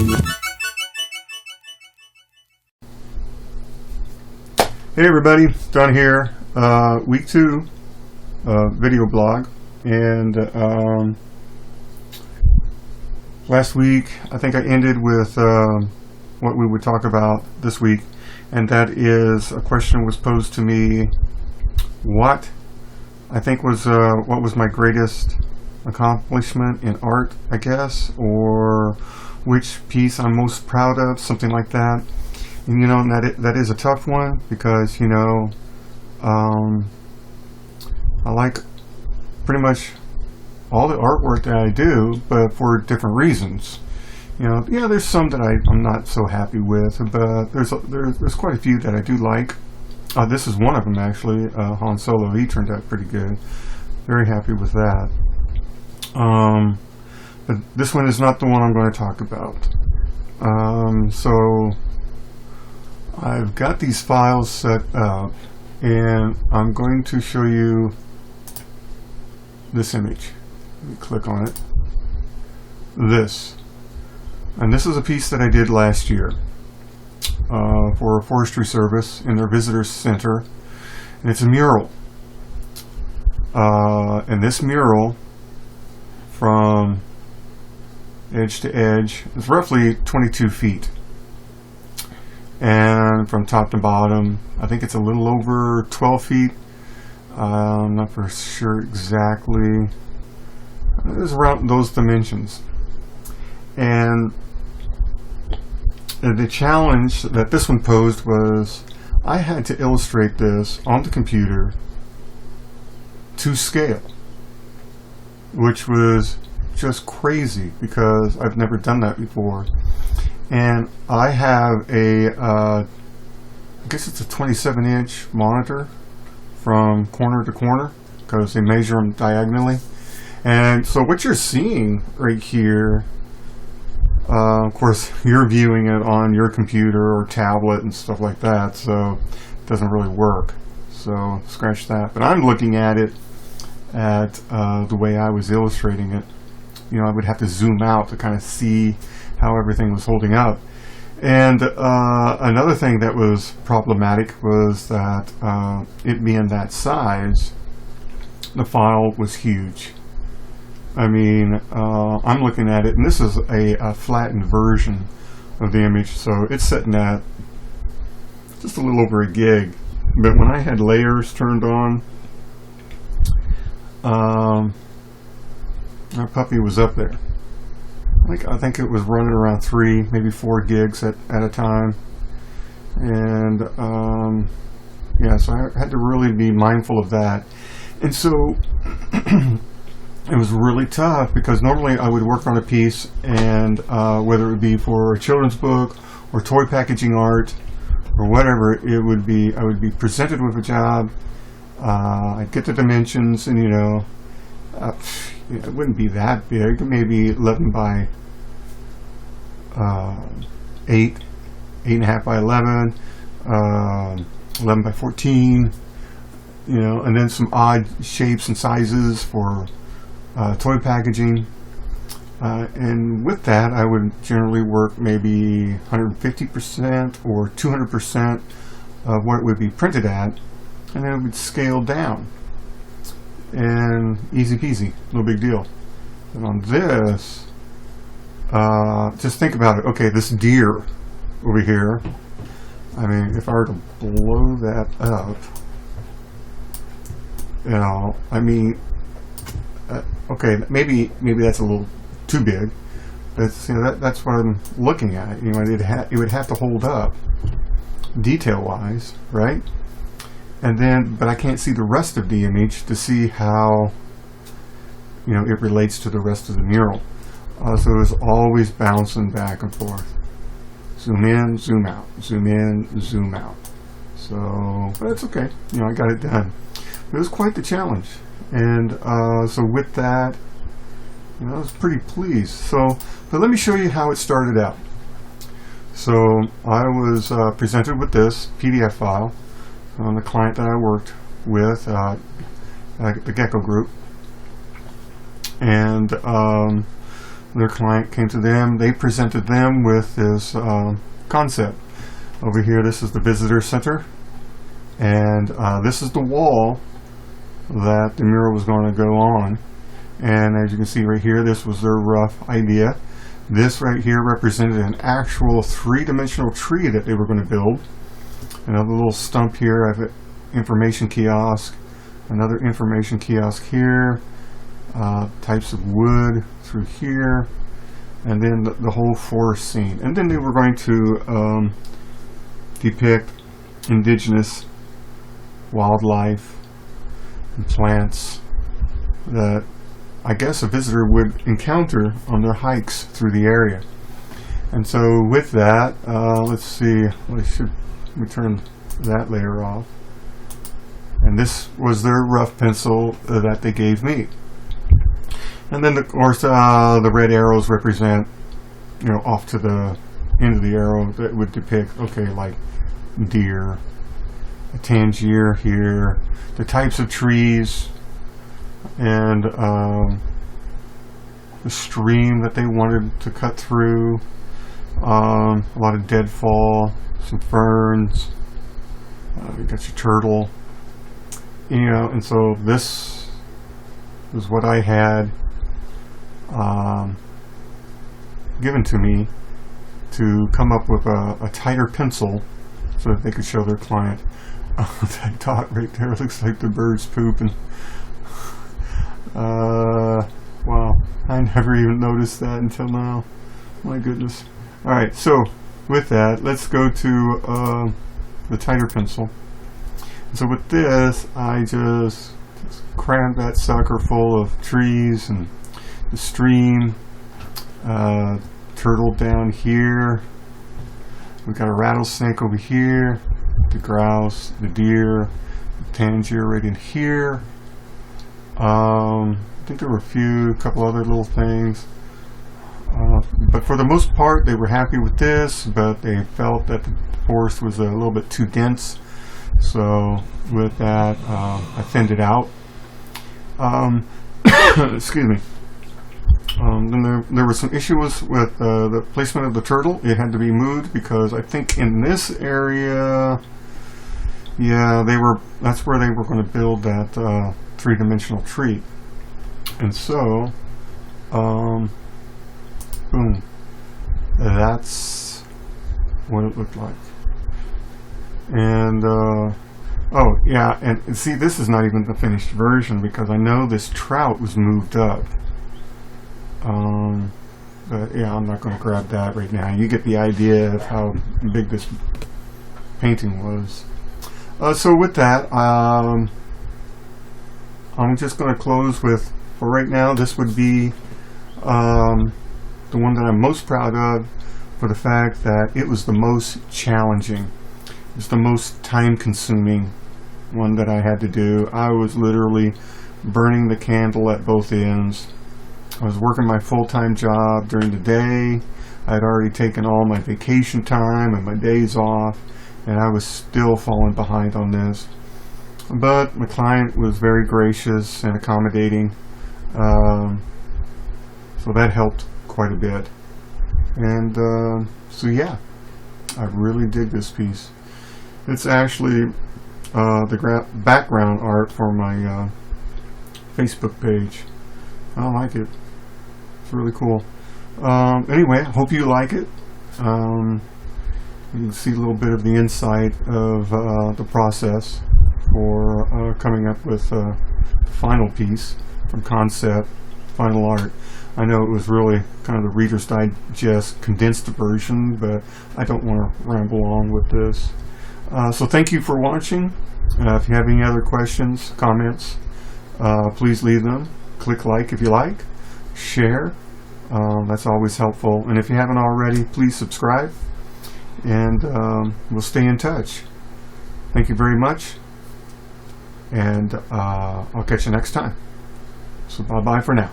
Hey everybody, Don here, week 2 video blog, and last week I think I ended with what we would talk about this week, and that is a question was posed to me, what was my greatest accomplishment in art, I guess, or which piece I'm most proud of, something like that. And you know, that is a tough one, because you know, I like pretty much all the artwork that I do, but for different reasons. You know, yeah, there's some that I'm not so happy with, but there's quite a few that I do like. This is one of them, actually. Han Solo, he turned out pretty good. Very happy with that. But this one is not the one I'm going to talk about. So I've got these files set up, and I'm going to show you this image. Let me click on it. And this is a piece that I did last year for a Forestry Service in their visitor center, and it's a mural. And this mural, from edge to edge, is roughly 22 feet. And from top to bottom, I think it's a little over 12 feet. I'm not for sure exactly. It's around those dimensions. And the challenge that this one posed was I had to illustrate this on the computer to scale, which was just crazy because I've never done that before. And I have I guess it's a 27-inch monitor from corner to corner, because they measure them diagonally. And so what you're seeing right here, of course, you're viewing it on your computer or tablet and stuff like that, so it doesn't really work. So scratch that. But I'm looking at it at the way I was illustrating it. You know, I would have to zoom out to kind of see how everything was holding up. And another thing that was problematic was that it being that size, the file was huge. I mean, I'm looking at it, and this is a flattened version of the image, so it's sitting at just a little over a gig. But when I had layers turned on, our puppy was up there. I think it was running around 3, maybe 4 gigs at a time. And yeah, so I had to really be mindful of that. And so it was really tough, because normally I would work on a piece, and whether it would be for a children's book or toy packaging art or whatever, I would be presented with a job. I'd get the dimensions, and you know, it wouldn't be that big, maybe 11 by 8, 8.5 by 11, 11 by 14, you know, and then some odd shapes and sizes for toy packaging. And with that, I would generally work maybe 150% or 200% of what it would be printed at, and then it would scale down. And easy peasy, no big deal. And on this, just think about it. Okay, this deer over here, I mean, if I were to blow that up, you know, I mean, okay, maybe that's a little too big, but you know, that's what I'm looking at. You know, it would have to hold up detail-wise, right? And then, but I can't see the rest of the image to see how, you know, it relates to the rest of the mural. So it was always bouncing back and forth. Zoom in, zoom out, zoom in, zoom out. So, but that's okay. You know, I got it done. It was quite the challenge. And so with that, you know, I was pretty pleased. So, but let me show you how it started out. So I was presented with this PDF file on the client that I worked with, the Gecko Group, and their client came to them. They presented them with this concept. Over here, this is the visitor center, and this is the wall that the mural was going to go on. And as you can see right here, this was their rough idea. This right here represented an actual three-dimensional tree that they were going to build. Another little stump here. I have an information kiosk, another information kiosk here, types of wood through here, and then the whole forest scene. And then they were going to depict indigenous wildlife and plants that I guess a visitor would encounter on their hikes through the area. And so with that, let's see, let me turn that layer off. And this was their rough pencil that they gave me. And then, of course, the red arrows represent, off to the end of the arrow that would depict, okay, like deer, a tangier here, the types of trees, and the stream that they wanted to cut through, a lot of deadfall, some ferns, you got your turtle, and so this was what I had given to me to come up with a tighter pencil so that they could show their client. That dot right there looks like the bird's pooping. Wow, I never even noticed that until now. My goodness. Alright, so with that, let's go to the tighter pencil. So with this, I just crammed that sucker full of trees and the stream, turtle down here. We've got a rattlesnake over here, the grouse, the deer, the tangier right in here. I think there were a couple other little things. But for the most part, they were happy with this, but they felt that the forest was a little bit too dense. So with that, I thinned it out. Excuse me. Then there were some issues with the placement of the turtle. It had to be moved because I think in this area, that's where they were going to build that three-dimensional tree. And so, boom, that's what it looked like. And oh yeah, and see, this is not even the finished version because I know this trout was moved up. But yeah, I'm not going to grab that right now. You get the idea of how big this painting was. So with that, I'm just going to close with, for right now, this would be the one that I'm most proud of for the fact that it was the most challenging. It's the most time-consuming one that I had to do. I was literally burning the candle at both ends. I was working my full-time job during the day. I had already taken all my vacation time and my days off, and I was still falling behind on this. But my client was very gracious and accommodating, so that helped quite a bit. And so yeah, I really dig this piece. It's actually the background art for my Facebook page. I like it. It's really cool. Anyway, I hope you like it. You can see a little bit of the insight of the process for coming up with the final piece from concept, final art. I know it was really kind of the Reader's Digest condensed version, but I don't want to ramble on with this. So thank you for watching. If you have any other questions, comments, please leave them. Click like if you like. Share. That's always helpful. And if you haven't already, please subscribe. And we'll stay in touch. Thank you very much. And I'll catch you next time. So bye-bye for now.